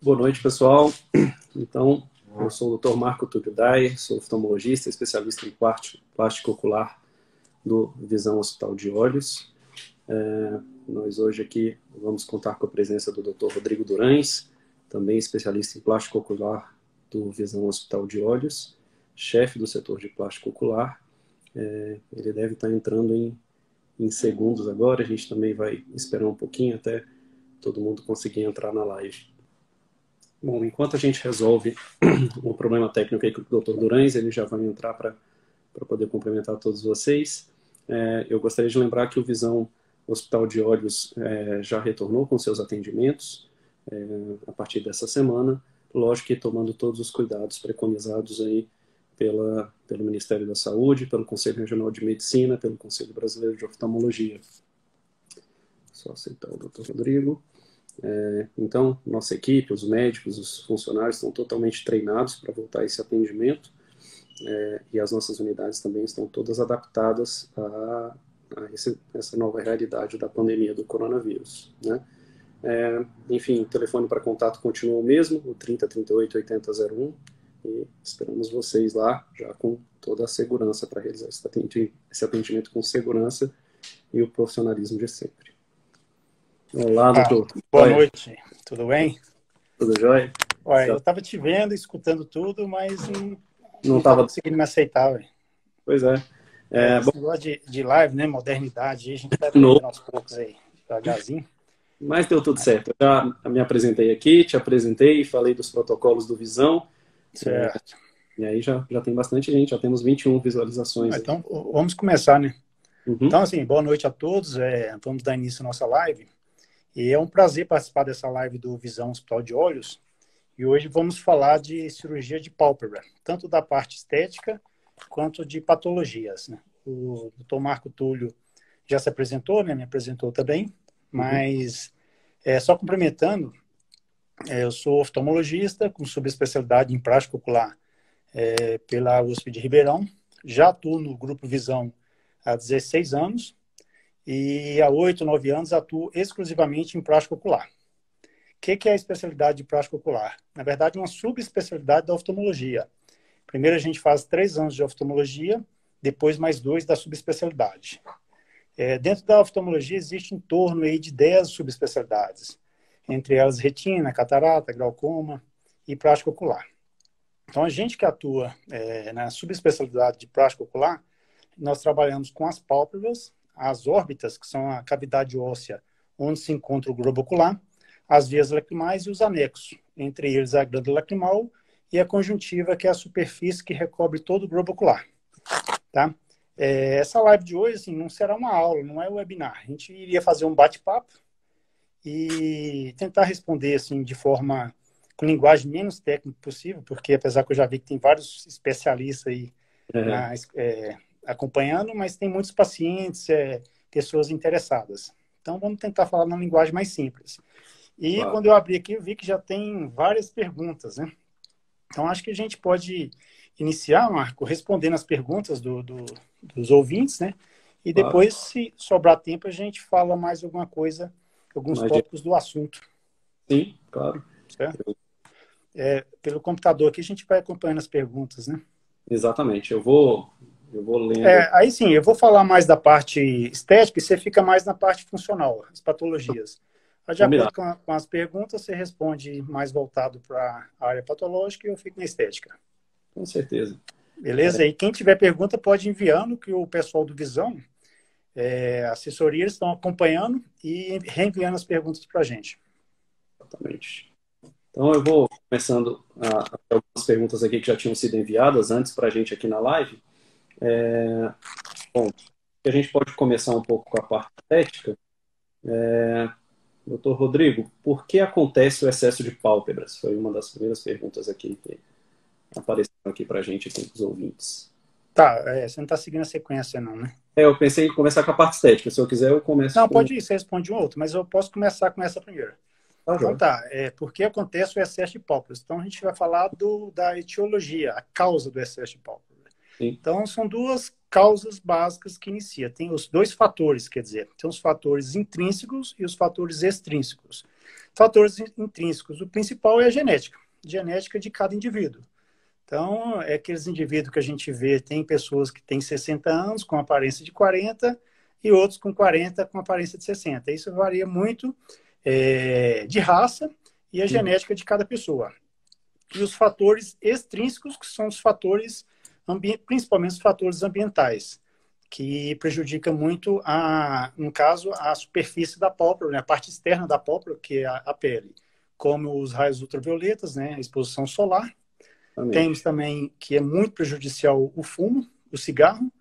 Boa noite, pessoal. Então, eu sou o Dr. Marco Túlio Dayer, sou oftalmologista, especialista em plástico ocular do Visão Hospital de Olhos. Nós hoje aqui vamos contar com a presença do Dr. Rodrigo Durães, também especialista em plástico ocular do Visão Hospital de Olhos, chefe do setor de plástico ocular. Ele deve estar entrando em segundos agora, a gente também vai esperar um pouquinho até todo mundo conseguir entrar na live. Bom, enquanto a gente resolve o problema técnico aí com o Dr. Durães, ele já vai entrar para poder cumprimentar todos vocês. Eu gostaria de lembrar que o Visão Hospital de Olhos já retornou com seus atendimentos a partir dessa semana, lógico que tomando todos os cuidados preconizados aí pelo Ministério da Saúde, pelo Conselho Regional de Medicina, pelo Conselho Brasileiro de Oftalmologia. Só aceitar o Dr. Rodrigo. Então, nossa equipe, os médicos, os funcionários estão totalmente treinados para voltar a esse atendimento e as nossas unidades também estão todas adaptadas a essa nova realidade da pandemia do coronavírus, né? Enfim, o telefone para contato continua o mesmo, o 30 38 80 01, e esperamos vocês lá já com toda a segurança para realizar esse atendimento com segurança e o profissionalismo de sempre. Olá, doutor. Boa noite, tudo bem? Tudo jóia? Olha, eu estava te vendo, escutando tudo, mas não estava conseguindo me aceitar. Véio. Pois é. Esse negócio de live, né? Modernidade, a gente está aprendendo aos poucos aí, devagarzinho. Mas deu tudo certo. Eu já me apresentei aqui, te apresentei, falei dos protocolos do Visão. Certo. E aí já tem bastante gente, já temos 21 visualizações. Então, vamos começar, né? Uhum. Então, assim, boa noite a todos. Vamos dar início à nossa live. E é um prazer participar dessa live do Visão Hospital de Olhos. E hoje vamos falar de cirurgia de pálpebra, tanto da parte estética quanto de patologias, né? O Dr. Marco Túlio já se apresentou, né? Me apresentou também, mas só complementando, eu sou oftalmologista com subespecialidade em plástico ocular pela USP de Ribeirão. Já atuo no Grupo Visão há 16 anos. E há 8, 9 anos atuo exclusivamente em plástico ocular. O que é a especialidade de plástico ocular? Na verdade, uma subespecialidade da oftalmologia. Primeiro a gente faz 3 anos de oftalmologia, depois mais 2 da subespecialidade. Dentro da oftalmologia existe em torno aí de 10 subespecialidades, entre elas retina, catarata, glaucoma e plástico ocular. Então a gente que atua na subespecialidade de plástico ocular, nós trabalhamos com as pálpebras, as órbitas, que são a cavidade óssea onde se encontra o globo ocular, as vias lacrimais e os anexos, entre eles a glândula lacrimal e a conjuntiva, que é a superfície que recobre todo o globo ocular. Tá? Essa live de hoje assim, não será uma aula, não é um webinar. A gente iria fazer um bate-papo e tentar responder assim, de forma, com linguagem menos técnica possível, porque apesar que eu já vi que tem vários especialistas aí acompanhando, mas tem muitos pacientes, pessoas interessadas. Então, vamos tentar falar na linguagem mais simples. E claro, quando eu abri aqui, eu vi que já tem várias perguntas, né? Então, acho que a gente pode iniciar, Marco, respondendo as perguntas dos ouvintes, né? E depois, se sobrar tempo, a gente fala mais alguma coisa, alguns tópicos do assunto. Sim, claro. Certo? Pelo computador aqui, a gente vai acompanhando as perguntas, né? Exatamente. Eu vou lendo. Aí sim, eu vou falar mais da parte estética e você fica mais na parte funcional, as patologias. De acordo com as perguntas, você responde mais voltado para a área patológica e eu fico na estética. Com certeza. Beleza? E quem tiver pergunta pode ir enviando, que o pessoal do Visão, assessoria, eles estão acompanhando e reenviando as perguntas para a gente. Exatamente. Então eu vou começando algumas perguntas aqui que já tinham sido enviadas antes para a gente aqui na live. Bom, a gente pode começar um pouco com a parte estética. Doutor Rodrigo, por que acontece o excesso de pálpebras? Foi uma das primeiras perguntas aqui que apareceram aqui para a gente, aqui, os ouvintes. Tá, você não está seguindo a sequência não, né? Eu pensei em começar com a parte estética. Se eu quiser, eu começo Não, pode ir, você responde um outro, mas eu posso começar com essa primeira. Então por que acontece o excesso de pálpebras? Então a gente vai falar da etiologia, a causa do excesso de pálpebras. Sim. Então são duas causas básicas que inicia. Tem os dois fatores, quer dizer, tem os fatores intrínsecos e os fatores extrínsecos. Fatores intrínsecos. O principal é a genética de cada indivíduo. Então, é aqueles indivíduos que a gente vê, tem pessoas que têm 60 anos com aparência de 40 e outros com 40 com aparência de 60. Isso varia muito de raça e a genética de cada pessoa. E os fatores extrínsecos, que são os fatores, principalmente os fatores ambientais, que prejudicam muito, no caso, a superfície da pálpebra, né? A parte externa da pálpebra, que é a pele, como os raios ultravioletas, né? A exposição solar. Temos também que é muito prejudicial o fumo, o cigarro.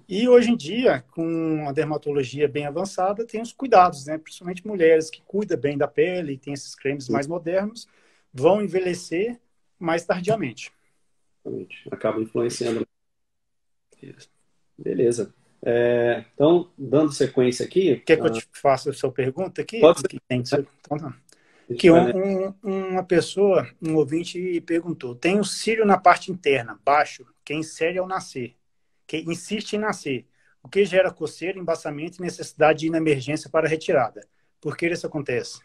E hoje em dia, com a dermatologia bem avançada, tem os cuidados, né? Principalmente mulheres que cuidam bem da pele, tem esses cremes mais modernos, vão envelhecer mais tardiamente. Acaba influenciando. Isso. Beleza. Então, dando sequência aqui... Quer que eu te faça a sua pergunta aqui? Pode ser. Que tem que ser... Então, não. Que uma pessoa, um ouvinte, perguntou: tem o cílio na parte interna, baixo, que insere ao nascer, que insiste em nascer, o que gera coceira, embaçamento e necessidade de ir na emergência para retirada. Por que isso acontece?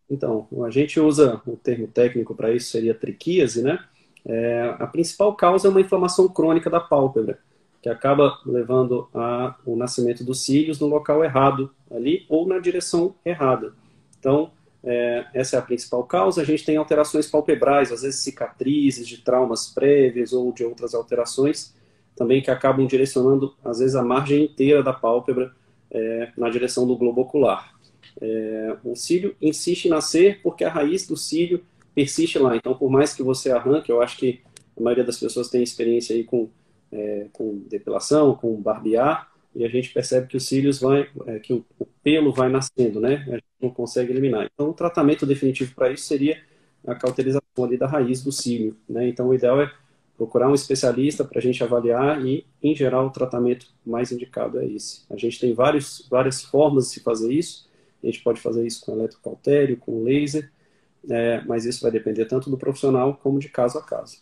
Então, a gente usa o termo técnico para isso, seria triquíase, né? A principal causa é uma inflamação crônica da pálpebra, que acaba levando ao nascimento dos cílios no local errado ali ou na direção errada. Então, essa é a principal causa. A gente tem alterações palpebrais, às vezes cicatrizes de traumas prévios ou de outras alterações, também que acabam direcionando, às vezes, a margem inteira da pálpebra na direção do globo ocular. O cílio insiste em nascer porque a raiz do cílio persiste lá. Então, por mais que você arranque, eu acho que a maioria das pessoas tem experiência aí com depilação, com barbear, e a gente percebe que os cílios que o pelo vai nascendo, né? A gente não consegue eliminar. Então, o tratamento definitivo para isso seria a cauterização ali da raiz do cílio, né? Então, o ideal é procurar um especialista para a gente avaliar e, em geral, o tratamento mais indicado é esse. A gente tem várias formas de se fazer isso. A gente pode fazer isso com eletrocautério, com laser, mas isso vai depender tanto do profissional como de caso a caso.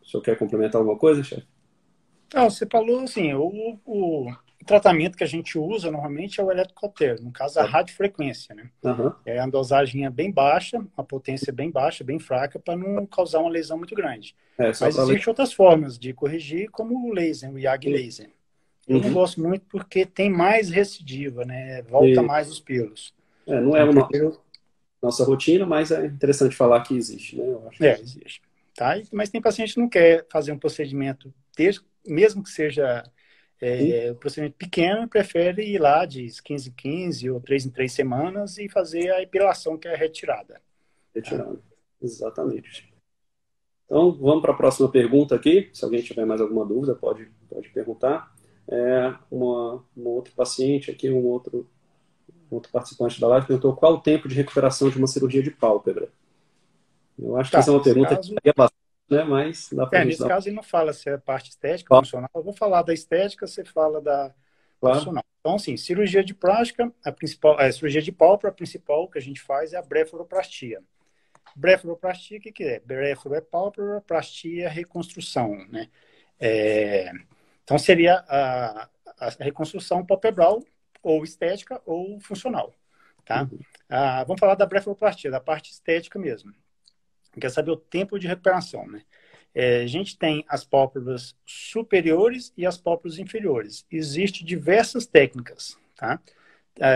O senhor quer complementar alguma coisa, chefe? Não, você falou assim, o tratamento que a gente usa normalmente é o eletrocautério, no caso a radiofrequência, né? Uhum. É a dosagem bem baixa, a potência bem baixa, bem fraca, para não causar uma lesão muito grande. Mas existem outras formas de corrigir, como o laser, o YAG laser. Eu não gosto muito porque tem mais recidiva, né? Volta mais os pelos. Não é uma nossa rotina, mas é interessante falar que existe, né? Eu acho existe. Tá? Mas tem paciente que não quer fazer um procedimento, mesmo que seja um procedimento pequeno, prefere ir lá de 15 em 15 ou 3 em 3 semanas e fazer a epilação, que é a retirada. Retirada, exatamente. Então, vamos para a próxima pergunta aqui. Se alguém tiver mais alguma dúvida, pode perguntar. Uma outra paciente aqui, um outro participante da live perguntou qual o tempo de recuperação de uma cirurgia de pálpebra. Eu acho que essa é uma pergunta que varia bastante, né? Mas dá pra gente nesse caso, ele não fala se é parte estética ou funcional. Eu vou falar da estética, você fala da funcional. Então, assim, cirurgia de plástica, cirurgia de pálpebra, a principal que a gente faz é a blefaroplastia. Blefaroplastia, o que é? Blefaro é pálpebra, plastia é reconstrução, né? Então, seria a reconstrução palpebral, ou estética, ou funcional, tá? Vamos falar da blefaroplastia, da parte estética mesmo. Quer saber o tempo de recuperação, né? A gente tem as pálpebras superiores e as pálpebras inferiores. Existem diversas técnicas, tá?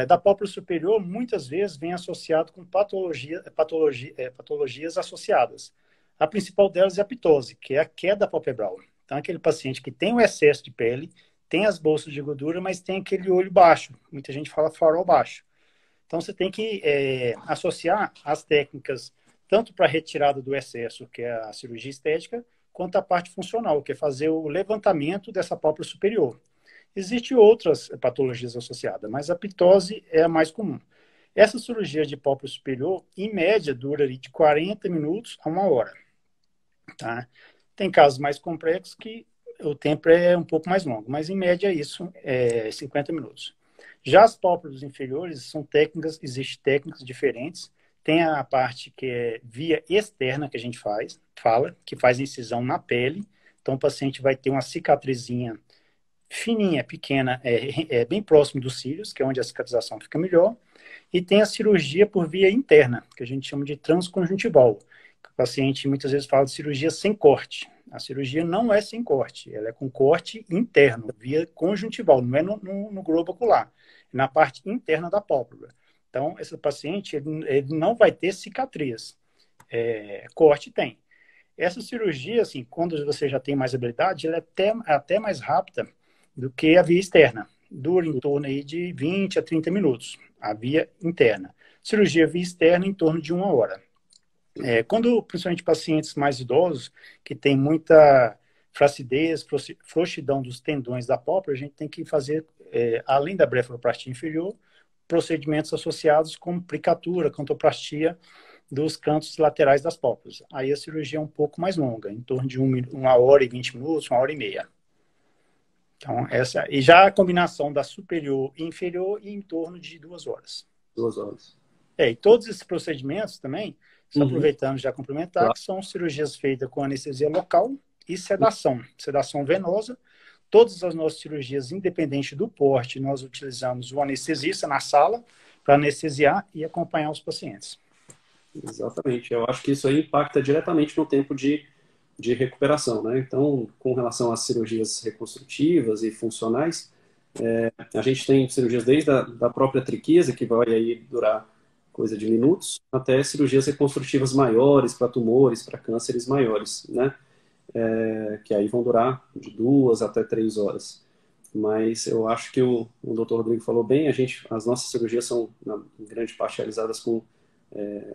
Da pálpebra superior, muitas vezes, vem associado com patologias associadas. A principal delas é a ptose, que é a queda palpebral. Então, aquele paciente que tem o excesso de pele, tem as bolsas de gordura, mas tem aquele olho baixo. Muita gente fala farol baixo. Então, você tem que associar as técnicas tanto para a retirada do excesso, que é a cirurgia estética, quanto a parte funcional, que é fazer o levantamento dessa pálpebra superior. Existem outras patologias associadas, mas a ptose é a mais comum. Essa cirurgia de pálpebra superior, em média, dura de 40 minutos a 1 hora. Tá? Tem casos mais complexos que o tempo é um pouco mais longo, mas em média isso é 50 minutos. Já as pálpebras inferiores existem técnicas diferentes. Tem a parte que é via externa que a gente que faz incisão na pele. Então, o paciente vai ter uma cicatrizinha fininha, pequena, bem próximo dos cílios, que é onde a cicatrização fica melhor. E tem a cirurgia por via interna, que a gente chama de transconjuntival. O paciente muitas vezes fala de cirurgia sem corte. A cirurgia não é sem corte, ela é com corte interno, via conjuntival, não é no globo ocular, é na parte interna da pálpebra. Então, esse paciente ele não vai ter cicatriz. Corte tem. Essa cirurgia, assim, quando você já tem mais habilidade, ela é até mais rápida do que a via externa. Dura em torno aí de 20 a 30 minutos, a via interna. Cirurgia via externa em torno de 1 hora. Quando, principalmente pacientes mais idosos, que tem muita flacidez, frouxidão dos tendões da pálpebra, a gente tem que fazer, além da blefaroplastia inferior, procedimentos associados com plicatura, cantoplastia dos cantos laterais das pálpebras. Aí a cirurgia é um pouco mais longa, em torno de 1 hora e 20 minutos, 1 hora e meia. Então, e já a combinação da superior e inferior em torno de 2 horas. 2 horas. E todos esses procedimentos também, só aproveitando já complementar, Claro. que são cirurgias feitas com anestesia local e sedação venosa. Todas as nossas cirurgias, independente do porte, nós utilizamos o anestesista na sala para anestesiar e acompanhar os pacientes. Exatamente. Eu acho que isso aí impacta diretamente no tempo de recuperação, né? Então, com relação às cirurgias reconstrutivas e funcionais, a gente tem cirurgias desde da própria triquise, que vai aí durar coisa de minutos, até cirurgias reconstrutivas maiores para tumores, para cânceres maiores, né? Que aí vão durar de 2 até 3 horas. Mas eu acho que o Dr. Rodrigo falou bem, as nossas cirurgias são, em grande parte, realizadas com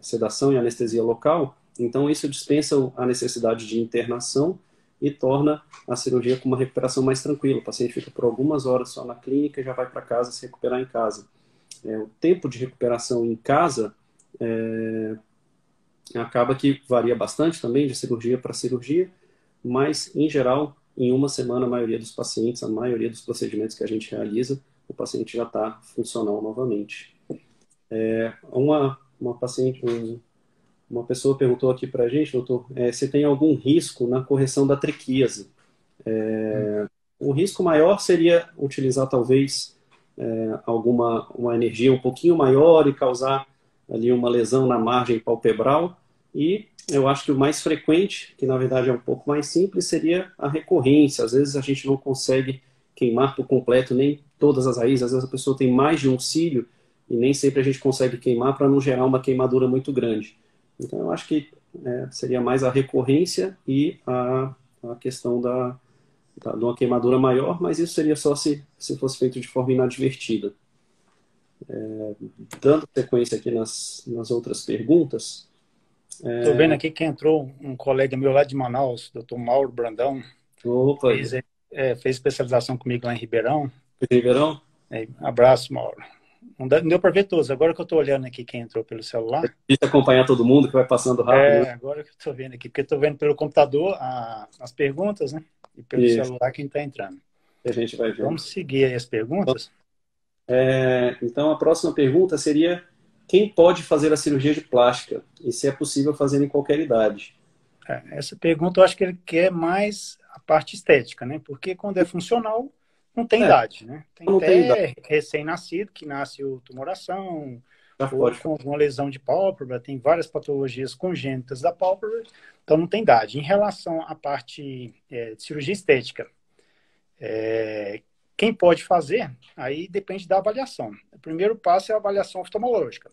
sedação e anestesia local, então isso dispensa a necessidade de internação e torna a cirurgia com uma recuperação mais tranquila. O paciente fica por algumas horas só na clínica e já vai para casa se recuperar em casa. O tempo de recuperação em casa acaba que varia bastante também de cirurgia para cirurgia, mas, em geral, em 1 semana, a maioria dos pacientes, a maioria dos procedimentos que a gente realiza, o paciente já está funcional novamente. Uma pessoa perguntou aqui para a gente, doutor, se tem algum risco na correção da triquíase. O risco maior seria utilizar, talvez, uma energia um pouquinho maior e causar ali uma lesão na margem palpebral. E eu acho que o mais frequente, que na verdade é um pouco mais simples, seria a recorrência. Às vezes a gente não consegue queimar por completo nem todas as raízes, às vezes a pessoa tem mais de um cílio e nem sempre a gente consegue queimar para não gerar uma queimadura muito grande. Então eu acho que seria mais a recorrência e a questão de uma queimadura maior, mas isso seria só se fosse feito de forma inadvertida. Dando sequência aqui nas outras perguntas. Estou vendo aqui que entrou um colega meu lá de Manaus, Dr. Mauro Brandão. Opa! Fez especialização comigo lá em Ribeirão. Ribeirão? Abraço, Mauro. Não deu para ver todos. Agora que eu estou olhando aqui quem entrou pelo celular. É difícil acompanhar todo mundo que vai passando rápido. Né? Agora que eu estou vendo aqui, porque estou vendo pelo computador as perguntas, né? E pelo celular quem está entrando. A gente vai ver. Vamos seguir aí as perguntas. Então, a próxima pergunta seria: quem pode fazer a cirurgia de plástica? E se é possível fazer em qualquer idade? Essa pergunta eu acho que ele quer mais a parte estética, né? Porque quando é funcional, não tem idade, né? Tem até recém-nascido, que nasce o tumoração, ou com alguma lesão de pálpebra, tem várias patologias congênitas da pálpebra, então não tem idade. Em relação à parte de cirurgia estética, quem pode fazer, aí depende da avaliação. O primeiro passo é a avaliação oftalmológica.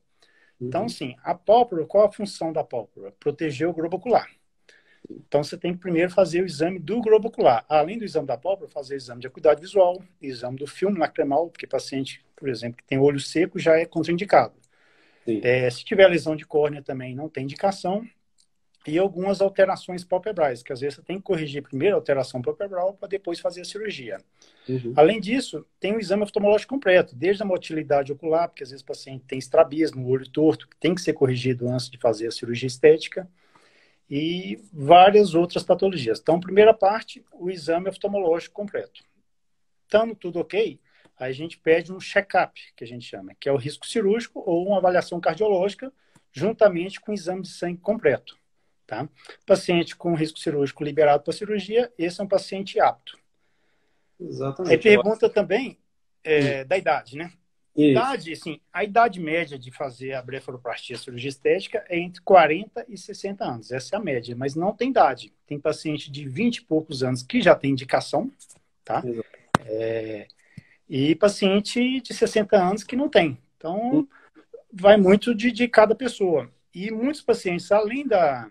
Então, sim, a pálpebra, qual a função da pálpebra? Proteger o globo ocular. Então, você tem que primeiro fazer o exame do globo ocular. Além do exame da pálpebra, fazer o exame de acuidade visual, exame do filme lacrimal, porque paciente, por exemplo, que tem olho seco já é contraindicado. Se tiver lesão de córnea também não tem indicação. E algumas alterações palpebrais, que às vezes você tem que corrigir primeiro a alteração palpebral para depois fazer a cirurgia. Além disso, tem o exame oftalmológico completo, desde a motilidade ocular, porque às vezes o paciente tem estrabismo, olho torto, que tem que ser corrigido antes de fazer a cirurgia estética, e várias outras patologias. Então, primeira parte, o exame oftalmológico completo. Estando tudo ok, aí a gente pede um check-up, que a gente chama, que é o risco cirúrgico ou uma avaliação cardiológica, juntamente com o exame de sangue completo. Tá? Paciente com risco cirúrgico liberado para cirurgia, esse é um paciente apto. Exatamente. Aí pergunta também da idade, né? Isso. Idade, assim, a idade média de fazer a blefaroplastia, a cirurgia estética, é entre 40 e 60 anos. Essa é a média, mas não tem idade. Tem paciente de 20 e poucos anos que já tem indicação, tá? Exato. E paciente de 60 anos que não tem. Então, vai muito de cada pessoa. E muitos pacientes, além da...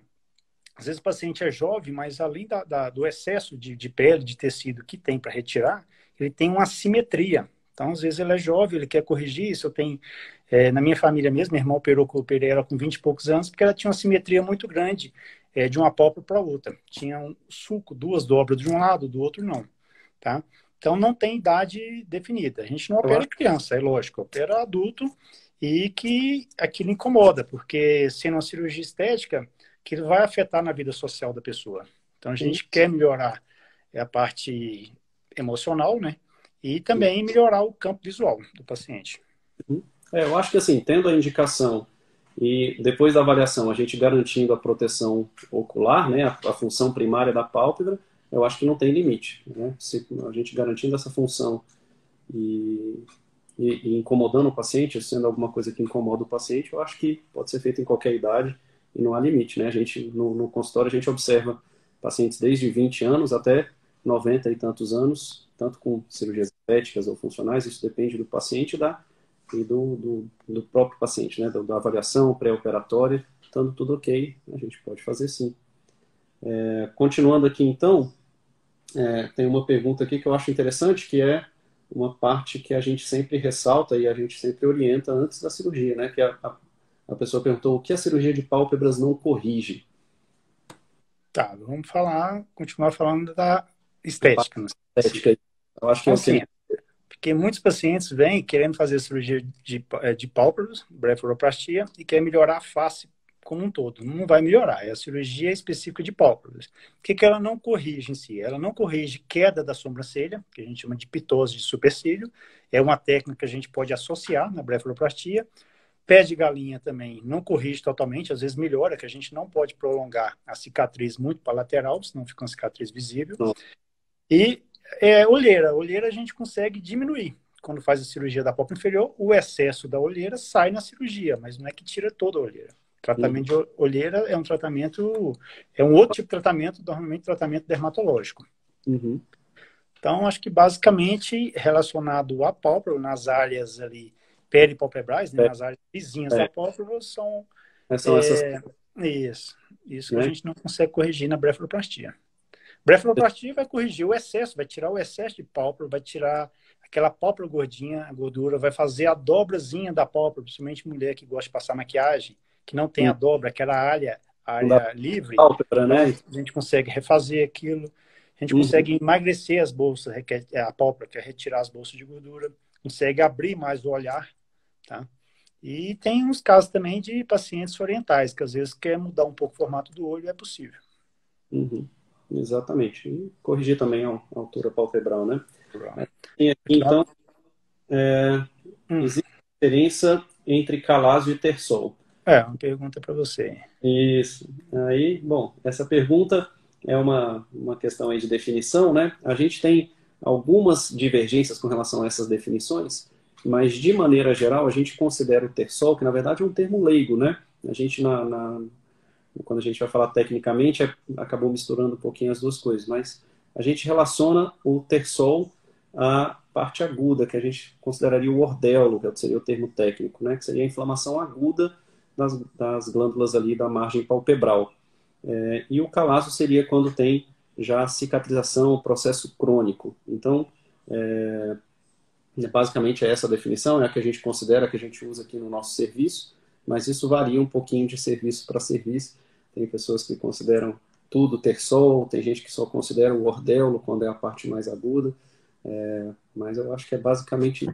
Às vezes o paciente é jovem, mas além do excesso de pele, de tecido que tem para retirar, ele tem uma assimetria. Então, às vezes ele é jovem, ele quer corrigir isso. Eu tenho, na minha família mesmo, minha irmã operei ela com 20 e poucos anos, porque ela tinha uma assimetria muito grande de uma pálpebra para outra. Tinha um sulco, duas dobras de um lado, do outro não. Tá? Então, não tem idade definida. A gente não Eu opera acho criança, é lógico, opera adulto e que aquilo incomoda, porque sendo uma cirurgia estética, que vai afetar na vida social da pessoa. Então, a que gente quer melhorar a parte emocional, né? E também melhorar o campo visual do paciente. eu acho que assim, tendo a indicação e depois da avaliação, a gente garantindo a proteção ocular, né, a função primária da pálpebra, eu acho que não tem limite, né? Se a gente garantindo essa função e, e incomodando o paciente, sendo alguma coisa que incomoda o paciente, eu acho que pode ser feito em qualquer idade e não há limite, né? A gente, no consultório, a gente observa pacientes desde 20 anos até 90 e tantos anos, tanto com cirurgias estéticas ou funcionais, isso depende do paciente e do próprio paciente, né? Da avaliação pré-operatória, estando tudo ok, a gente pode fazer sim. Continuando aqui, então, tem uma pergunta aqui que eu acho interessante, que é uma parte que a gente sempre ressalta e a gente sempre orienta antes da cirurgia, né? Que a pessoa perguntou o que a cirurgia de pálpebras não corrige. Tá, vamos continuar falando da estética, né? Estética, eu acho que Então, é o que assim, ele... porque muitos pacientes vêm querendo fazer cirurgia de pálpebras, blefaroplastia, e quer melhorar a face como um todo. Não vai melhorar, é a cirurgia específica de pálpebras. O que ela não corrige em si? Ela não corrige queda da sobrancelha, que a gente chama de pitose de supercílio, é uma técnica que a gente pode associar na blefaroplastia. Pé de galinha também não corrige totalmente, às vezes melhora, que a gente não pode prolongar a cicatriz muito para a lateral, senão fica uma cicatriz visível. Não. E olheira a gente consegue diminuir. Quando faz a cirurgia da pálpebra inferior, o excesso da olheira sai na cirurgia, mas não é que tira toda a olheira. Tratamento de olheira é é um outro tipo de tratamento, normalmente tratamento dermatológico. Uhum. Então, acho que basicamente relacionado à pálpebra, nas áreas ali peripalpebrais, né, nas áreas vizinhas da É, pálpebra, são são essas, isso que a né? gente não consegue corrigir na blefaroplastia. Blefaroplastia vai corrigir o excesso, vai tirar o excesso de pálpebra, vai tirar aquela pálpebra gordinha, a gordura, vai fazer a dobrazinha da pálpebra, principalmente mulher que gosta de passar maquiagem, que não tem a dobra, aquela Não dá área livre, pálpebra, então né? a gente consegue refazer aquilo, a gente Uhum. consegue emagrecer as bolsas, a pálpebra, que é retirar as bolsas de gordura, consegue abrir mais o olhar, tá? E tem uns casos também de pacientes orientais, que às vezes quer mudar um pouco o formato do olho, é possível. Uhum. Exatamente. E corrigir também a altura palpebral, né? Tem aqui, Aqui, ó. então, existe diferença entre Calasio e Tersol. Uma pergunta para você. Isso. Aí, bom, essa pergunta é uma questão aí de definição, né? A gente tem algumas divergências com relação a essas definições, mas de maneira geral a gente considera o Tersol, que na verdade é um termo leigo, né? A gente, quando a gente vai falar tecnicamente, acabou misturando um pouquinho as duas coisas, mas a gente relaciona o Tersol à parte aguda, que a gente consideraria o ordelo, que seria o termo técnico, né? Que seria a inflamação aguda das glândulas ali da margem palpebral. E o calaço seria quando tem já cicatrização, processo crônico. Então, basicamente é essa a definição, é a que a gente considera, que a gente usa aqui no nosso serviço, mas isso varia um pouquinho de serviço para serviço. Tem pessoas que consideram tudo tersol, tem gente que só considera o ordelo quando é a parte mais aguda, mas eu acho que é basicamente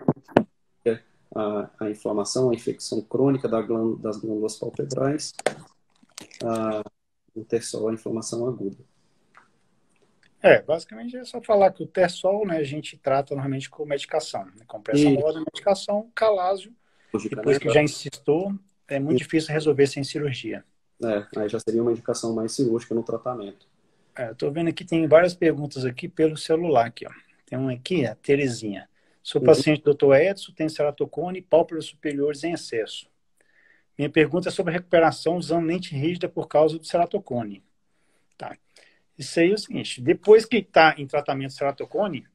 a inflamação, a infecção crônica das glândulas palpebrais, o tersol, a inflamação aguda. Basicamente é só falar que o Tersol, né, a gente trata normalmente com medicação, né, compressa E moda, medicação, calásio, lógica, depois né? que já insistou, é muito difícil resolver sem cirurgia. Aí já seria uma indicação mais cirúrgica no tratamento. Eu tô vendo aqui, tem várias perguntas aqui pelo celular aqui, ó. Tem uma aqui, a Terezinha. Sou paciente do Dr. Edson, tenho ceratocone e pálpebras superiores em excesso. Minha pergunta é sobre a recuperação usando lente rígida por causa do ceratocone. Tá. Isso aí é o seguinte, depois que está em tratamento de ceratocone,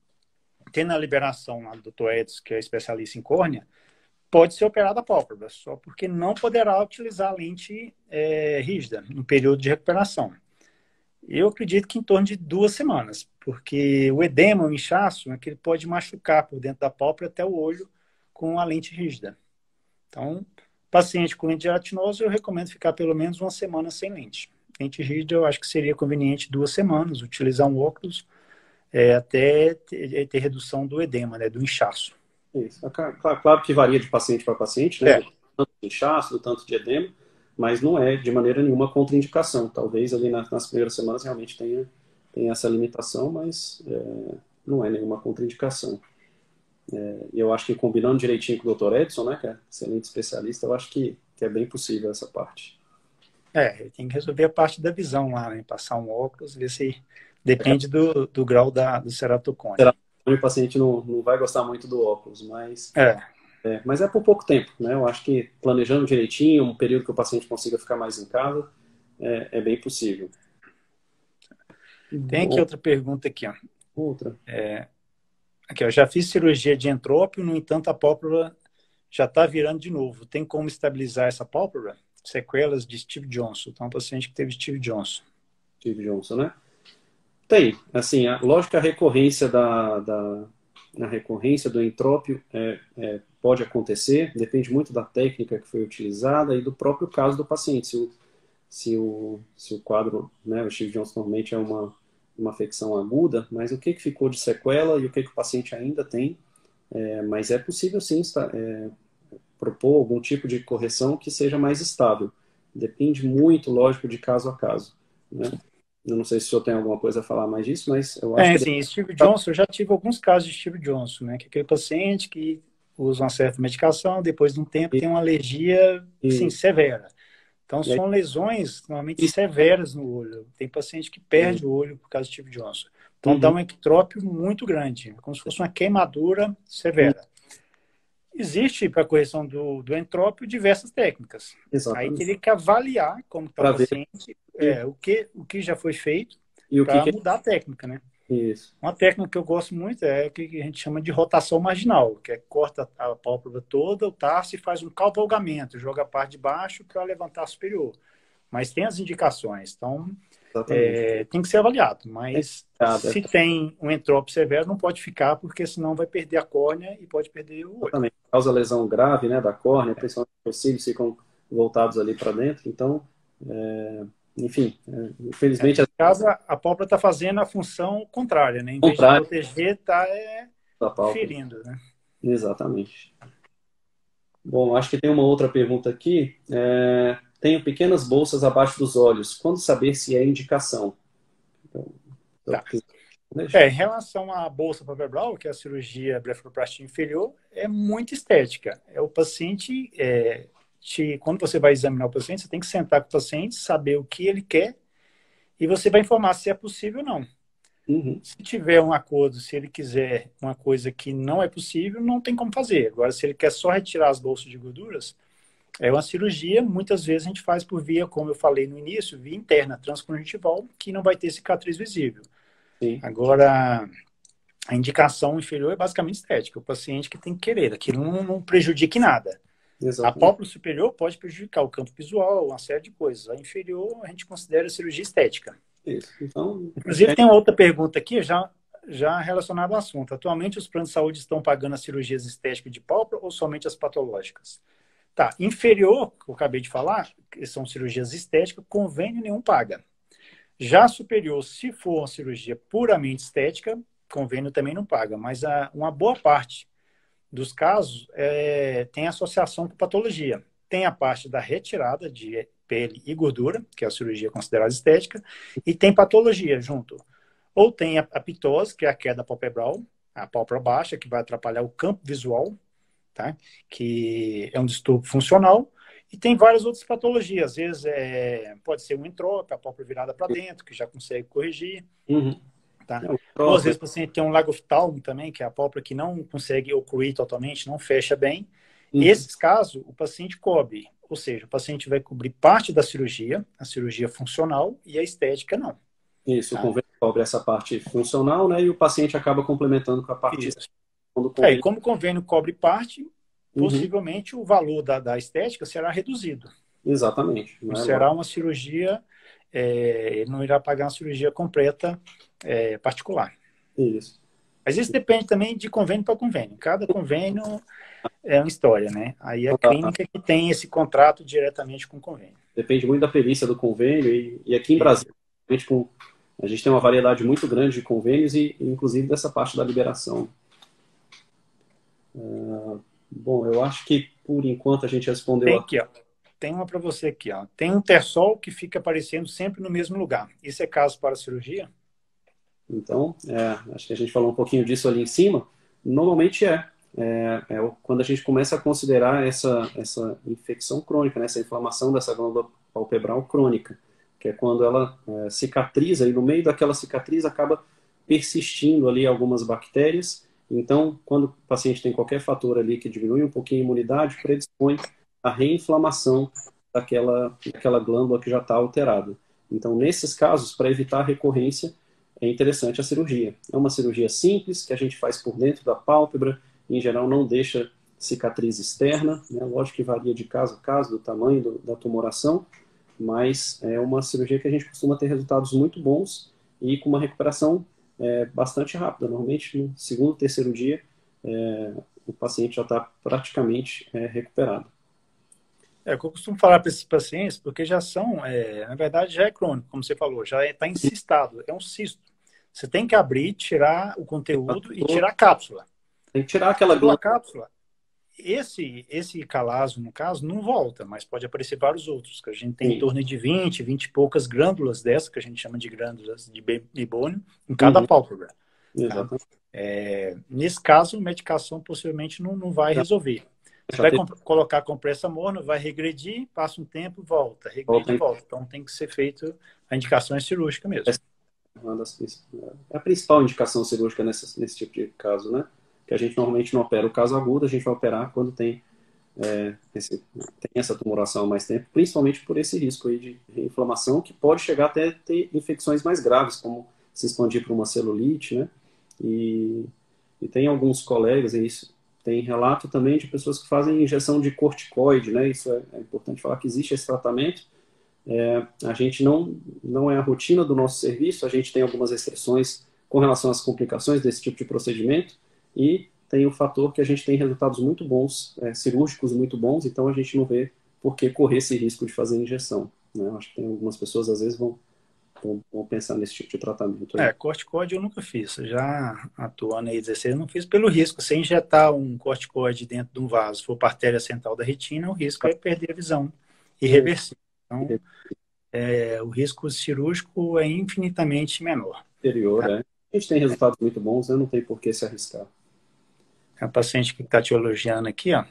tendo a liberação lá do Dr. Edson, que é especialista em córnea, pode ser operada a pálpebra, só porque não poderá utilizar a lente rígida no período de recuperação. Eu acredito que em torno de 2 semanas, porque o edema, o inchaço, é que ele pode machucar por dentro da pálpebra até o olho com a lente rígida. Então, paciente com lente gelatinosa, eu recomendo ficar pelo menos 1 semana sem lente. Lente rígida, eu acho que seria conveniente 2 semanas, utilizar um óculos até ter redução do edema, né, do inchaço. Isso. Claro que varia de paciente para paciente, né? Do tanto de inchaço, do tanto de edema, mas não é de maneira nenhuma contraindicação. Talvez ali nas primeiras semanas realmente tenha essa limitação, mas não é nenhuma contraindicação. E eu acho que combinando direitinho com o Dr. Edson, né, que é excelente especialista, eu acho que é bem possível essa parte. Tem que resolver a parte da visão lá, né? Passar um óculos, ver se depende do grau do ceratocone. O paciente não vai gostar muito do óculos, mas é por pouco tempo, né? Eu acho que planejando direitinho, um período que o paciente consiga ficar mais em casa, é bem possível. Tem aqui outra pergunta aqui, ó. Outra. Aqui, ó, já fiz cirurgia de entrópio, no entanto a pálpebra já está virando de novo. Tem como estabilizar essa pálpebra? Sequelas de Steve Johnson. Então, um paciente que teve Steve Johnson. Steve Johnson, né? Tem. Assim, lógico que a recorrência na recorrência do entrópio pode acontecer, depende muito da técnica que foi utilizada e do próprio caso do paciente. Se o quadro, né, o Steve Johnson normalmente é uma afecção aguda, mas o que ficou de sequela e o que o paciente ainda tem, mas é possível sim propor algum tipo de correção que seja mais estável. Depende muito, lógico, de caso a caso, né? Eu não sei se o senhor tem alguma coisa a falar mais disso, mas eu acho que... Sim, Steve Johnson, eu já tive alguns casos de Steve Johnson, né? Que é aquele paciente que usa uma certa medicação, depois de um tempo tem uma alergia, sim, severa. Então, são lesões, normalmente, severas no olho. Tem paciente que perde o olho por causa de Steve Johnson. Então, dá um ectrópio muito grande, como se fosse uma queimadura severa. Existe, para a correção do entrópio, diversas técnicas. Exatamente. Aí teria que avaliar como está o paciente, o que já foi feito para mudar a técnica, né? Isso. Uma técnica que eu gosto muito é o que a gente chama de rotação marginal, que corta a pálpebra toda, o tarso, e faz um cavalgamento, joga a parte de baixo para levantar a superior. Mas tem as indicações, então tem que ser avaliado. Mas se tem um entrópio severo, não pode ficar, porque senão vai perder a córnea e pode perder o olho. Exatamente. Causa lesão grave, né, da córnea, principalmente os cílios ficam voltados ali para dentro. Então, enfim, infelizmente... No caso, a pálpebra está fazendo a função contrária, né? Em vez de proteger, está ferindo, né? Exatamente. Bom, acho que tem uma outra pergunta aqui. Tenho pequenas bolsas abaixo dos olhos. Quando saber se é indicação? Em relação à bolsa palpebral, que é a cirurgia blefaroplastia inferior, é muito estética. O paciente, quando você vai examinar o paciente, você tem que sentar com o paciente, saber o que ele quer, e você vai informar se é possível ou não. Se tiver um acordo, se ele quiser uma coisa que não é possível, não tem como fazer. Agora, se ele quer só retirar as bolsas de gorduras, é uma cirurgia, muitas vezes a gente faz por via, como eu falei no início, via interna, transconjuntival, que não vai ter cicatriz visível. Sim. Agora, a indicação inferior é basicamente estética. O paciente que tem que querer, que não prejudique nada. Exatamente. A pálpebra superior pode prejudicar o campo visual, uma série de coisas. A inferior, a gente considera cirurgia estética. Isso. Então, inclusive, tem uma outra pergunta aqui, já relacionada ao assunto. Atualmente, os planos de saúde estão pagando as cirurgias estéticas de pálpebra ou somente as patológicas? Tá, inferior, que eu acabei de falar, que são cirurgias estéticas, convênio nenhum paga. Já superior, se for uma cirurgia puramente estética, convênio também não paga. Mas uma boa parte dos casos tem associação com patologia. Tem a parte da retirada de pele e gordura, que é a cirurgia considerada estética, e tem patologia junto. Ou tem a ptose, que é a queda palpebral, a pálpebra baixa, que vai atrapalhar o campo visual, tá? Que é um distúrbio funcional, e tem várias outras patologias. Às vezes pode ser um entrópio, a pálpebra virada para dentro, que já consegue corrigir. Tá? É, o Ou às próprio, vezes o paciente tem um lagoftalmo também, que é a pálpebra que não consegue ocluir totalmente, não fecha bem. uhum, Esses casos, o paciente cobre. Ou seja, o paciente vai cobrir parte da cirurgia, a cirurgia funcional, e a estética não. isso, o Tá? convênio cobre essa parte funcional, né? E o paciente acaba complementando com a parte Isso. quando o E convênio. como o convênio cobre parte, Uhum, possivelmente o valor da estética será reduzido. exatamente, Não não é será lógico. uma cirurgia, ele não irá pagar uma cirurgia completa particular. Isso. Mas isso depende também de convênio para convênio. Cada convênio é uma história, né? Aí a Ah, clínica que tem esse contrato diretamente com o convênio. depende muito da perícia do convênio, e aqui em E, Brasília, a gente tem uma variedade muito grande de convênios e inclusive dessa parte da liberação. Bom, eu acho que por enquanto a gente respondeu tem a. aqui, ó. Tem uma para você aqui, ó. Tem um terçol que fica aparecendo sempre no mesmo lugar. Isso é caso para cirurgia? Então, acho que a gente falou um pouquinho disso ali em cima. Normalmente quando a gente começa a considerar essa infecção crônica, né, essa inflamação dessa glândula palpebral crônica, que é quando ela cicatriza e no meio daquela cicatriz acaba persistindo ali algumas bactérias. Então, quando o paciente tem qualquer fator ali que diminui um pouquinho a imunidade, predispõe à reinflamação daquela glândula que já está alterada. Então, nesses casos, para evitar a recorrência, é interessante a cirurgia. É uma cirurgia simples, que a gente faz por dentro da pálpebra, em geral não deixa cicatriz externa, né? Lógico que varia de caso a caso, do tamanho da tumoração, mas é uma cirurgia que a gente costuma ter resultados muito bons e com uma recuperação bastante rápida. Normalmente, no segundo, terceiro dia, o paciente já está praticamente recuperado. É o que eu costumo falar para esses pacientes, porque já são, na verdade, já é crônico, como você falou, já está encistado, é um cisto. Você tem que abrir, tirar o conteúdo e tirar a cápsula. Tem que tirar aquela Tirou a glândula. cápsula, esse calazo, no caso, não volta, mas pode aparecer vários outros, que a gente tem em Sim. torno de 20 e poucas glândulas dessas, que a gente chama de glândulas de Meibomian, em cada Uhum, pálpebra. Tá? exatamente. Nesse caso, medicação possivelmente não vai Já, resolver. Você já vai teve colocar compressa morna, vai regredir, passa um tempo, volta, volta regride e em volta. Então tem que ser feito, a indicação é cirúrgica mesmo. uma das, é a principal indicação cirúrgica nesse tipo de caso, né? Que a gente normalmente não opera o caso agudo, a gente vai operar quando tem essa tumoração há mais tempo, principalmente por esse risco aí de inflamação, que pode chegar até ter infecções mais graves, como se expandir para uma celulite, né? E, e tem alguns colegas, e isso tem relato também de pessoas que fazem injeção de corticoide, né? Isso é importante falar que existe esse tratamento. A gente não é a rotina do nosso serviço, a gente tem algumas restrições com relação às complicações desse tipo de procedimento e tem o fator que a gente tem resultados muito bons, cirúrgicos muito bons, então a gente não vê por que correr esse risco de fazer injeção. Né? Acho que tem algumas pessoas, às vezes, vão pensar nesse tipo de tratamento aí. Corticoide eu nunca fiz. Já atuando aí 16, eu não fiz pelo risco. Se injetar um corticoide dentro de um vaso, for para a artéria central da retina, o risco é perder a visão É, irreversível. Então, o risco cirúrgico é infinitamente menor. Anterior, Tá? A gente tem resultados muito bons, né? Não tem por que se arriscar. É um paciente que está te elogiando aqui, ó.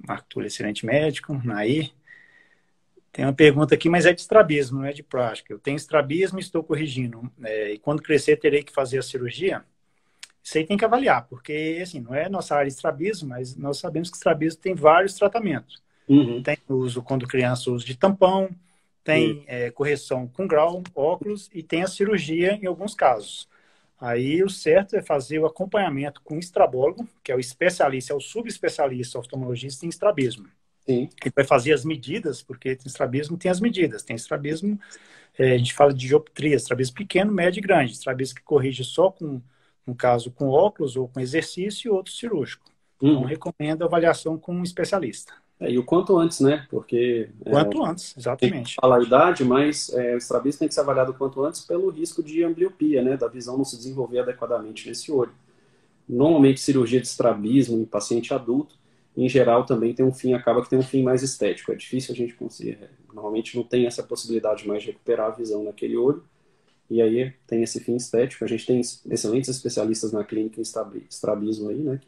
Marco Túlio, excelente médico. Nair. Tem uma pergunta aqui, mas é de estrabismo, não é de plástica. Eu tenho estrabismo e estou corrigindo. E quando crescer, terei que fazer a cirurgia? Isso aí tem que avaliar, porque, assim, não é nossa área de estrabismo, mas nós sabemos que estrabismo tem vários tratamentos. Uhum. Tem uso, quando criança, uso de tampão, tem correção com grau, óculos, e tem a cirurgia em alguns casos. Aí o certo é fazer o acompanhamento com o estrabólogo, que é o especialista, é o subespecialista oftalmologista em estrabismo. Sim. Ele vai fazer as medidas, porque tem estrabismo, tem as medidas. Tem estrabismo, a gente fala de dioptria, estrabismo pequeno, médio e grande. Estrabismo que corrige só com, no caso, com óculos ou com exercício e outro cirúrgico. Então, Uhum. recomendo a avaliação com um especialista. E o quanto antes, né? Porque Quanto antes, a gente exatamente. fala a idade, mas o estrabismo tem que ser avaliado o quanto antes pelo risco de ambliopia, né? Da visão não se desenvolver adequadamente nesse olho. Normalmente, cirurgia de estrabismo em paciente adulto, em geral, também tem acaba que tem um fim mais estético. É difícil a gente conseguir. Normalmente não tem essa possibilidade mais de recuperar a visão naquele olho. E aí tem esse fim estético. A gente tem excelentes especialistas na clínica em estrabismo aí, né?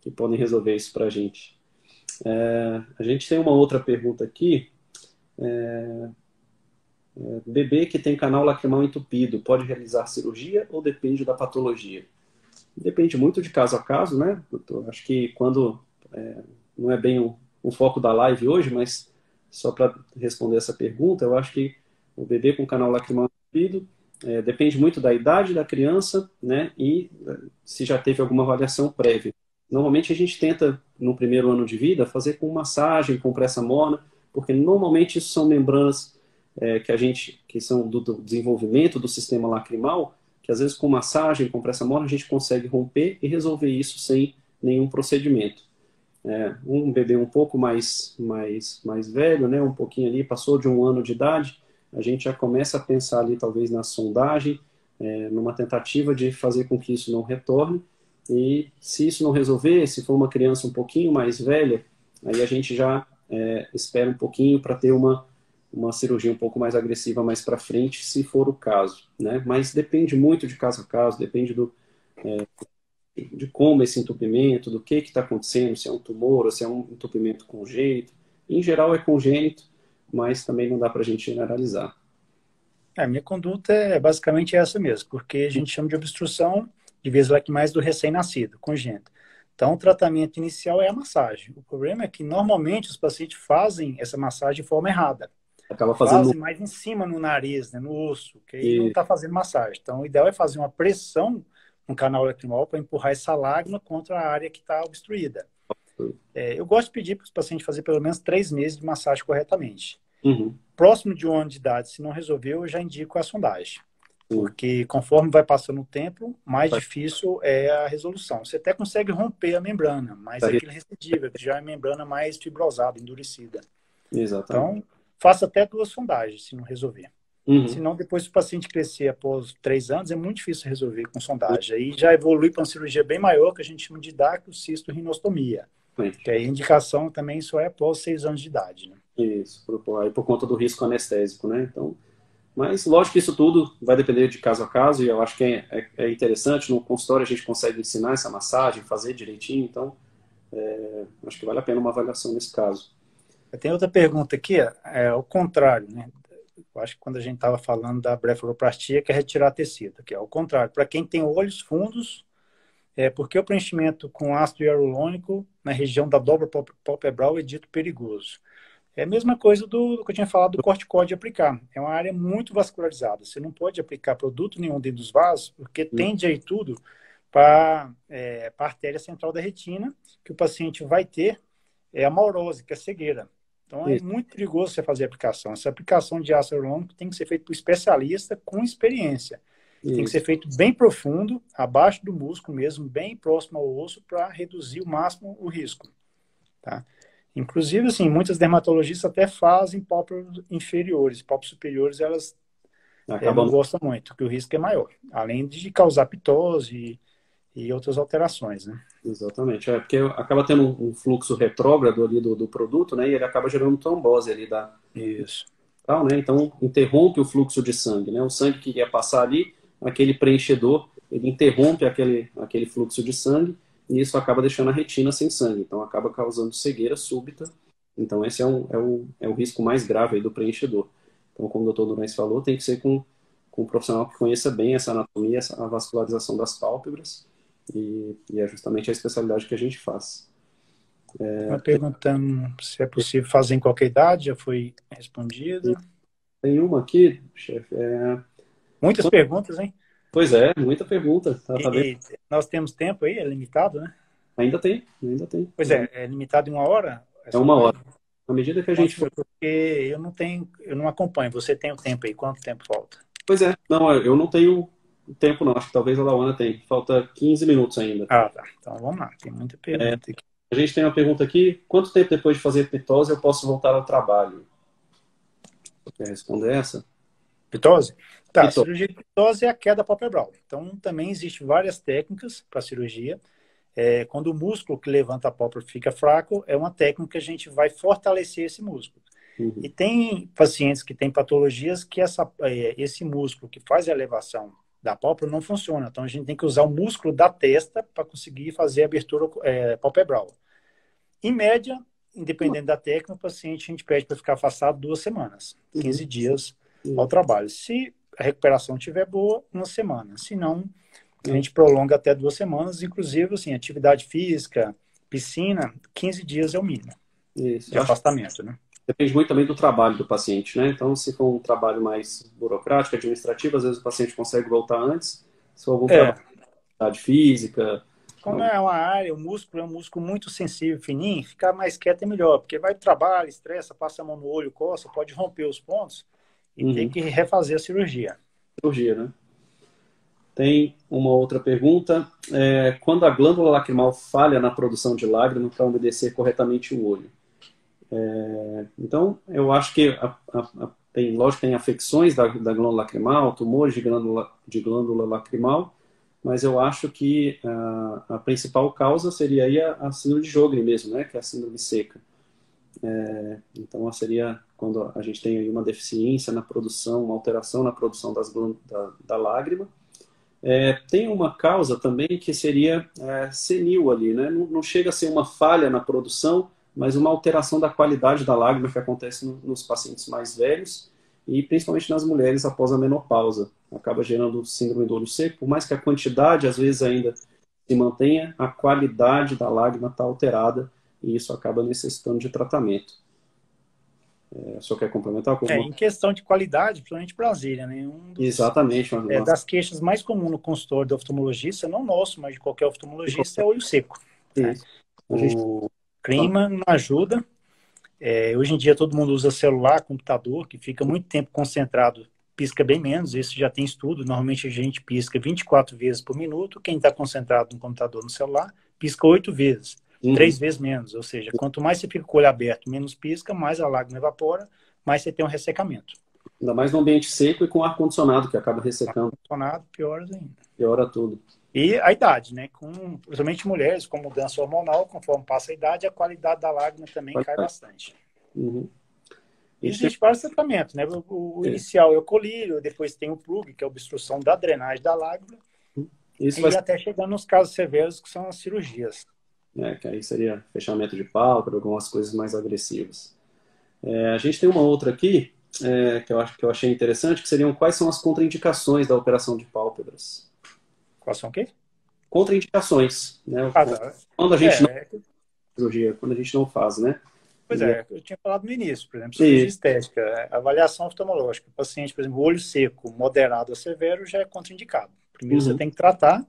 Que podem resolver isso pra gente. A gente tem uma outra pergunta aqui. Bebê que tem canal lacrimal entupido pode realizar cirurgia ou depende da patologia? Depende muito de caso a caso, né, doutor? Acho que quando, não é bem o foco da live hoje, mas só para responder essa pergunta, eu acho que o bebê com canal lacrimal entupido depende muito da idade da criança, né, e se já teve alguma avaliação prévia. Normalmente a gente tenta, no primeiro ano de vida, fazer com massagem, compressa morna, porque normalmente isso são membranas que são do desenvolvimento do sistema lacrimal, que às vezes com massagem, compressa morna, a gente consegue romper e resolver isso sem nenhum procedimento. Um bebê um pouco mais velho, né, um pouquinho ali, passou de 1 ano de idade, a gente já começa a pensar ali talvez na sondagem, numa tentativa de fazer com que isso não retorne, e se isso não resolver, se for uma criança um pouquinho mais velha, aí a gente já espera um pouquinho para ter uma cirurgia um pouco mais agressiva mais para frente, se for o caso, né? Mas depende muito de caso a caso, depende de como esse entupimento, do que está acontecendo, se é um tumor ou se é um entupimento congênito. Em geral é congênito, mas também não dá para a gente generalizar. A minha conduta é basicamente essa mesmo, porque a gente chama de obstrução de vias laquimais do recém-nascido, congênito. Então, o tratamento inicial é a massagem. O problema é que, normalmente, os pacientes fazem essa massagem de forma errada. Acaba fazendo Fazem mais em cima no nariz, né, no osso, que aí não está fazendo massagem. Então, o ideal é fazer uma pressão no canal lacrimal para empurrar essa lágrima contra a área que está obstruída. Eu gosto de pedir para os pacientes fazer pelo menos 3 meses de massagem corretamente. Uhum. Próximo de 1 ano de idade, se não resolveu, eu já indico a sondagem. Porque conforme vai passando o tempo, mais difícil é a resolução. Você até consegue romper a membrana, mas é aquele recidivo, que já é a membrana mais fibrosada, endurecida. Exatamente. Então, faça até 2 sondagens, se não resolver. Uhum. Senão, depois, se o paciente crescer após 3 anos, é muito difícil resolver com sondagem. Aí já evolui para uma cirurgia bem maior, que a gente chama de dacrocisto-rinostomia. Que aí a indicação também só é após 6 anos de idade, né? Isso, aí por conta do risco anestésico, né? Então, mas lógico que isso tudo vai depender de caso a caso, e eu acho que é interessante, no consultório a gente consegue ensinar essa massagem, fazer direitinho, então acho que vale a pena uma avaliação nesse caso. Tem outra pergunta aqui, é o contrário, né? Eu acho que quando a gente estava falando da blefaroplastia, que é retirar tecido, que é o contrário. Para quem tem olhos fundos, porque o preenchimento com ácido hialurônico na região da dobra palpebral é dito perigoso. É a mesma coisa do que eu tinha falado do corticóide aplicar. É uma área muito vascularizada. Você não pode aplicar produto nenhum dentro dos vasos, porque tende aí tudo para a artéria central da retina, que o paciente vai ter a maurose, que é a cegueira. Então, é muito perigoso você fazer a aplicação. Essa aplicação de ácido hialurônico tem que ser feita por especialista com experiência. Tem que ser feito bem profundo, abaixo do músculo mesmo, bem próximo ao osso, para reduzir o máximo o risco. Tá? Inclusive, assim, muitas dermatologistas até fazem pálpebras inferiores. Pálpebras superiores, elas não gostam muito, porque o risco é maior. Além de causar pitose e outras alterações, né? Exatamente. Porque acaba tendo um fluxo retrógrado ali do produto, né? E ele acaba gerando trombose ali da... Isso. Tal, né? Então, interrompe o fluxo de sangue, né? O sangue que ia passar ali, aquele preenchedor, ele interrompe aquele fluxo de sangue, e isso acaba deixando a retina sem sangue. Então, acaba causando cegueira súbita. Então, esse é o risco mais grave aí do preenchedor. Então, como o doutor Durães falou, tem que ser com um profissional que conheça bem essa anatomia, a vascularização das pálpebras, e é justamente a especialidade que a gente faz. Perguntando se é possível fazer em qualquer idade, já foi respondido. Tem uma aqui, chefe. Muitas perguntas, hein? Pois é, muita pergunta. Tá E nós temos tempo aí, é limitado, né? Ainda tem, ainda tem. Pois é limitado em 1 hora? É 1 hora. À medida que a gente for... Porque eu não acompanho. Você tem o tempo aí? Quanto tempo falta? Pois é, não, eu não tenho tempo não, acho que talvez a Laona tenha. Falta 15 minutos ainda. Ah, tá. Então vamos lá, tem muita pergunta aqui. A gente tem uma pergunta aqui, quanto tempo depois de fazer pitose eu posso voltar ao trabalho? Você quer responder essa? Pitose? Tá, Pitose. A cirurgia de pitose é a queda palpebral. Então também existem várias técnicas para cirurgia. Quando o músculo que levanta a pálpebra fica fraco, é uma técnica que a gente vai fortalecer esse músculo. Uhum. E tem pacientes que têm patologias que esse músculo que faz a elevação da pálpebra não funciona. Então, a gente tem que usar o músculo da testa para conseguir fazer a abertura palpebral. Em média, independente da técnica, o paciente a gente pede para ficar afastado 2 semanas, 15 dias, ao trabalho. Se a recuperação estiver boa, 1 semana. Se não, a gente prolonga até 2 semanas. Inclusive, assim, atividade física, piscina, 15 dias é o mínimo Isso. de afastamento, né? Depende muito também do trabalho do paciente, né? Então, se for um trabalho mais burocrático, administrativo, às vezes o paciente consegue voltar antes. Se for algum trabalho de atividade física... Como é uma área, o músculo é um músculo muito sensível, fininho, ficar mais quieto é melhor, porque vai pro trabalho, estressa, passa a mão no olho, coça, pode romper os pontos e ter que refazer a cirurgia. Cirurgia, né? Tem uma outra pergunta. Quando a glândula lacrimal falha na produção de lágrima para umedecer corretamente o olho? Então, eu acho que lógico que tem afecções da glândula lacrimal, tumores de glândula lacrimal, mas eu acho que a principal causa seria aí a síndrome de Sjögren mesmo, né? Que é a síndrome seca. Então, seria quando a gente tem aí uma deficiência na produção, uma alteração na produção da lágrima. Tem uma causa também que seria senil ali, né? Não chega a ser uma falha na produção, mas uma alteração da qualidade da lágrima que acontece nos pacientes mais velhos e principalmente nas mulheres após a menopausa. Acaba gerando síndrome do olho seco, por mais que a quantidade às vezes ainda se mantenha, a qualidade da lágrima está alterada e isso acaba necessitando de tratamento. Só quer complementar com Em questão de qualidade, principalmente Brasília, né? Exatamente. Das queixas mais comuns no consultório do oftalmologista, não nosso, mas de qualquer oftalmologista, é olho seco. Né? O clima não ajuda. Hoje em dia todo mundo usa celular, computador, que fica muito tempo concentrado, pisca bem menos. Isso já tem estudo. Normalmente a gente pisca 24 vezes por minuto. Quem está concentrado no computador, no celular, pisca 8 vezes. 3 vezes menos. Ou seja, quanto mais você fica com o olho aberto, menos pisca, mais a lágrima evapora, mais você tem um ressecamento. Ainda mais no ambiente seco e com ar-condicionado, que acaba ressecando. Ar-condicionado, pior ainda. Piora tudo. E a idade, né? Principalmente mulheres, com mudança hormonal, conforme passa a idade, a qualidade da lágrima também cai bastante. Existe vários tratamentos, né? O inicial é o colírio, depois tem o plug, que é a obstrução da drenagem da lágrima, até chegando nos casos severos, que são as cirurgias. Que aí seria fechamento de pálpebra, algumas coisas mais agressivas. A gente tem uma outra aqui, que eu achei interessante, que seriam quais são as contraindicações da operação de pálpebras. Quais são o quê? Contraindicações, né? Quando a gente não cirurgia, quando a gente não faz, né? Pois eu tinha falado no início, por exemplo, cirurgia estética, avaliação oftalmológica. O paciente, por exemplo, olho seco, moderado a severo, já é contraindicado. Primeiro você tem que tratar,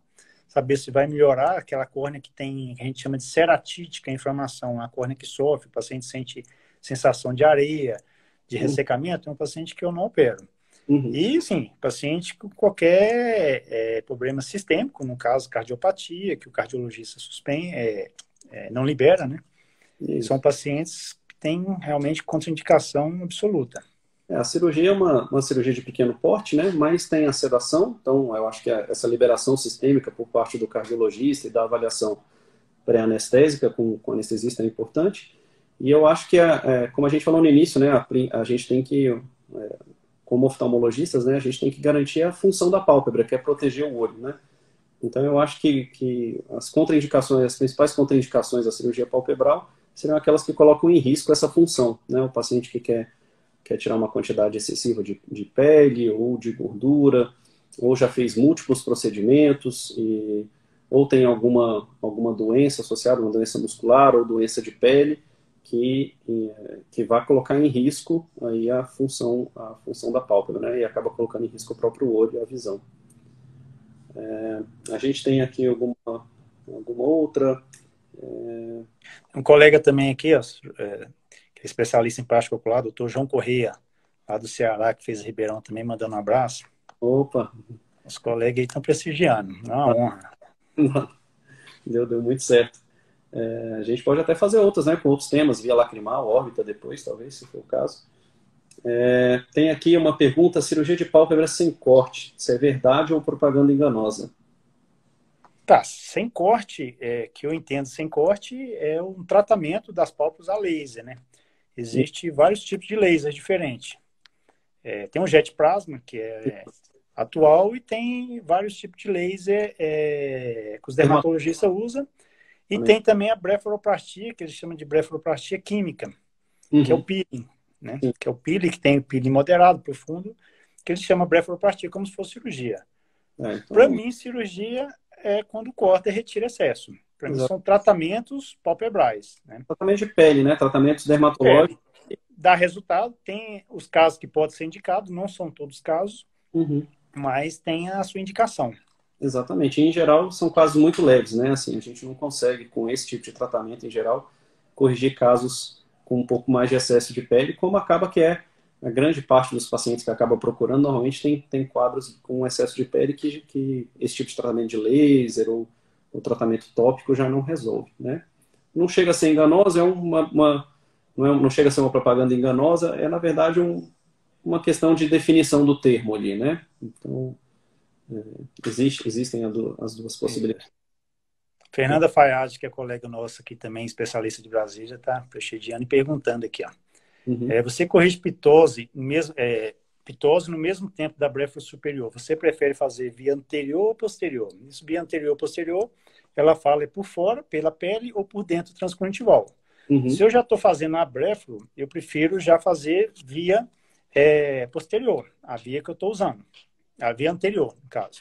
saber se vai melhorar aquela córnea que tem, que a gente chama de ceratite, que é a inflamação, a córnea que sofre, o paciente sente sensação de areia, de ressecamento, é um paciente que eu não opero. E, sim, paciente com qualquer problema sistêmico, no caso, cardiopatia, que o cardiologista não libera, né? São pacientes que têm realmente contraindicação absoluta. A cirurgia é uma cirurgia de pequeno porte, né? Mas tem a sedação, então eu acho que essa liberação sistêmica por parte do cardiologista e da avaliação pré-anestésica com anestesista é importante. E eu acho que, como a gente falou no início, né? A gente tem que, como oftalmologistas, né? A gente tem que garantir a função da pálpebra, que é proteger o olho, né? Então eu acho que as principais contraindicações da cirurgia palpebral seriam aquelas que colocam em risco essa função, né? O paciente que quer tirar uma quantidade excessiva de pele ou de gordura, ou já fez múltiplos procedimentos, ou tem alguma doença associada, uma doença muscular ou doença de pele, que vai colocar em risco aí a função da pálpebra, né? E acaba colocando em risco o próprio olho e a visão. A gente tem aqui alguma outra... Um colega também aqui, que é especialista em plástico ocular, doutor João Correia, lá do Ceará, que fez Ribeirão também, mandando um abraço. Opa! Os colegas aí estão prestigiando, é uma honra. Deu muito certo. A gente pode até fazer outras, né, com outros temas, via lacrimal, órbita depois, talvez, se for o caso. Tem aqui uma pergunta, cirurgia de pálpebra sem corte, se é verdade ou propaganda enganosa? Tá, sem corte, que eu entendo sem corte, é um tratamento das pálpebras a laser, né? Existem vários tipos de laser diferentes. Tem um jet plasma, que é atual, e tem vários tipos de laser que os dermatologistas usam. E tem também a blefaroplastia, que eles chamam de blefaroplastia química, que é o peeling. né? Sim. Que é o peeling, que tem o peeling moderado, profundo, que ele chama blefaroplastia, como se fosse cirurgia. Para Então, mim, cirurgia é quando corta e retira excesso. Para mim, exato. são tratamentos palpebrais, né? Tratamento de pele, né? Tratamentos dermatológicos. Pele. Dá resultado, tem os casos que pode ser indicado, não são todos os casos, Uhum. mas tem a sua indicação. Exatamente. E, em geral, são casos muito leves, né? Assim, a gente não consegue, com esse tipo de tratamento, em geral, corrigir casos com um pouco mais de excesso de pele, como acaba que é a grande parte dos pacientes que acaba procurando, normalmente tem quadros com excesso de pele que esse tipo de tratamento de laser ou tratamento tópico já não resolve, né? Não chega a ser enganosa, não chega a ser uma propaganda enganosa, é, na verdade, uma questão de definição do termo ali, né? Então, existem as duas possibilidades. Fernanda Fayad, que é colega nossa aqui também, especialista de Brasília, já está prestigiando e perguntando aqui, ó. Uhum. Você corrige pitose no mesmo tempo da bléfara superior. Você prefere fazer via anterior ou posterior? Isso, via anterior ou posterior, ela fala é por fora, pela pele ou por dentro transconjuntival. Se Uhum. eu já estou fazendo a bléfaro, eu prefiro já fazer via posterior, a via que eu estou usando. A via anterior, no caso.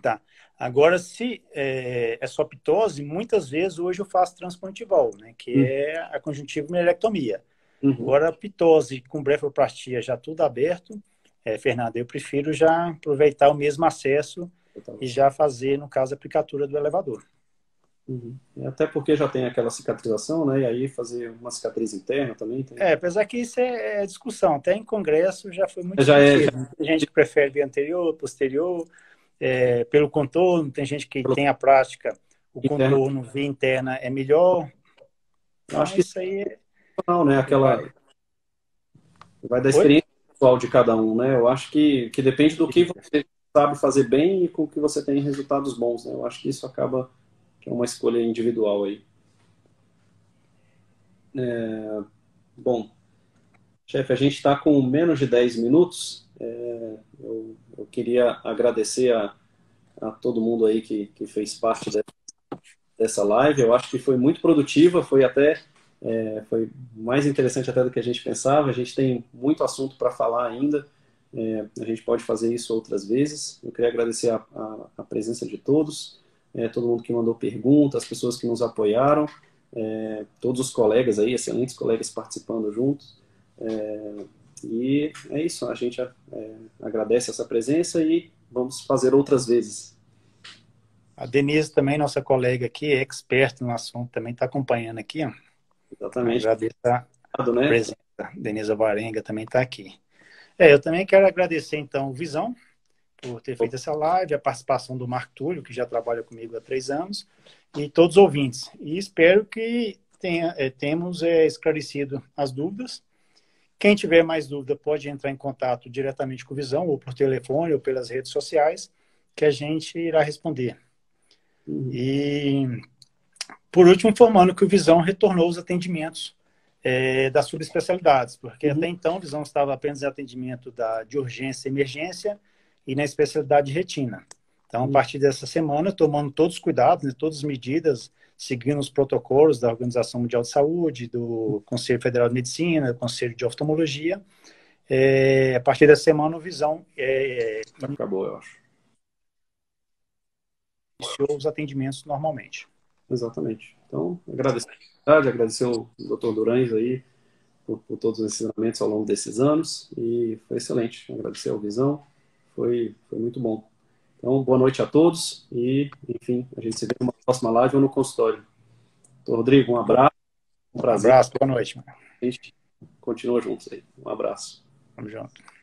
Tá. Agora, se é só pitose, muitas vezes hoje eu faço transconjuntival, né, que Uhum. é a conjuntivomilectomia. Uhum. Agora, pitose com blefaroplastia já tudo aberto, Fernanda, eu prefiro já aproveitar o mesmo acesso e já fazer, no caso, a aplicatura do elevador. Uhum. E até porque já tem aquela cicatrização, né? E aí fazer uma cicatriz interna também tem. Apesar que isso é discussão, até em congresso já foi muito Já discutido. Tem gente que prefere via anterior, posterior, pelo contorno, tem gente que pelo tem a prática, o interno. contorno via interna é melhor, Eu acho mas que isso aí não, né? vai... Vai da Oi? experiência pessoal de cada um, né? Eu acho que depende do que você sabe fazer bem e com o que você tem resultados bons, né? Eu acho que isso acaba que é uma escolha individual aí. Bom, chefe, a gente está com menos de 10 minutos. Eu queria agradecer a todo mundo aí que fez parte dessa live. Eu acho que foi muito produtiva, foi mais interessante até do que a gente pensava. A gente tem muito assunto para falar ainda. A gente pode fazer isso outras vezes. Eu queria agradecer a presença de todos, todo mundo que mandou perguntas, as pessoas que nos apoiaram, todos os colegas aí, excelentes colegas participando juntos. E é isso, a gente agradece essa presença e vamos fazer outras vezes. A Denise também, nossa colega aqui, é expert no assunto, também está acompanhando aqui. Ó. Exatamente. Agradeço a Né? presença. Denise Alvarenga também está aqui. Eu também quero agradecer, então, o Visão, por ter feito essa live, a participação do Marco Túlio, que já trabalha comigo há 3 anos, e todos os ouvintes. E espero que temos esclarecido as dúvidas. Quem tiver mais dúvida pode entrar em contato diretamente com o Visão, ou por telefone, ou pelas redes sociais, que a gente irá responder. Uhum. E, por último, informando que o Visão retornou os atendimentos das subespecialidades, porque Uhum. até então o Visão estava apenas em atendimento de urgência e emergência e na especialidade de retina. Então, a partir dessa semana, tomando todos os cuidados, né, todas as medidas, seguindo os protocolos da Organização Mundial de Saúde, do Conselho Federal de Medicina, do Conselho de Oftalmologia, a partir dessa semana o Visão Acabou, eu acho. iniciou os atendimentos normalmente. Exatamente. Então, agradecer o Dr. Durães aí por todos os ensinamentos ao longo desses anos e foi excelente. Agradecer ao Visão, foi muito bom. Então, boa noite a todos e, enfim, a gente se vê numa próxima live ou no consultório. Dr. Rodrigo, um abraço, um Um prazer. abraço, boa noite. A gente continua juntos aí. Um abraço. Tamo junto.